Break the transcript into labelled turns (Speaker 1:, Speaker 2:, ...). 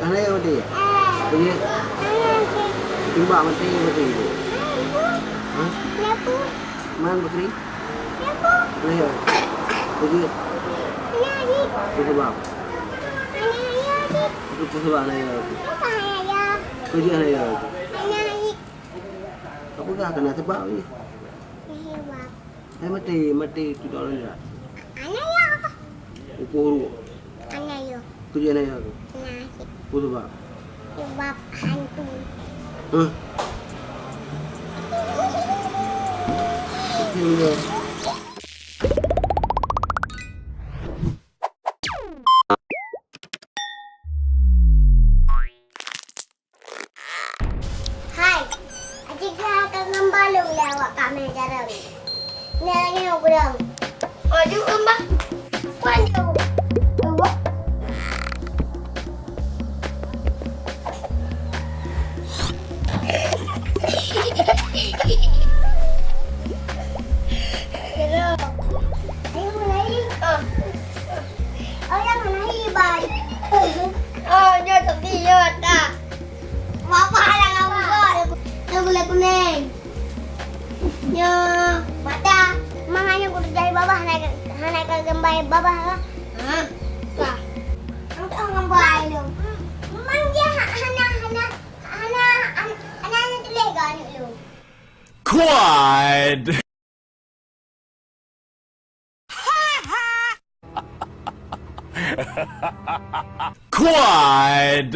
Speaker 1: Ano yung mati? Pwede. Timba mati itu. Hah? Man bakri? Ano yun? Pwede. Pwede ba? Pwede ba na yun? Pwede na yun? Apa gak kena tebak ni? Mati tu dah ni. Ukur. Kerja ni aku. Puluh bab.
Speaker 2: Sebab hantu.
Speaker 1: Hah? Kerja.
Speaker 2: Hai, adik akan membalung lewat kami jalan. Ni lagi nak kurang. Aduh, Mbak. Panjang. Mbak. Hello. Ayo mulai. Ayah mulai bye. Nhớ tụi đi vô ta. Bapa là ngầu rồi. Tôi boleh kuning. Nhớ mata. Manganya kudu jadi babah hana ka gambay babah lah. Ha. Ka. Ang tao gambay lo. Mang dia hana tuloy gani lo.
Speaker 3: Quad! Quad!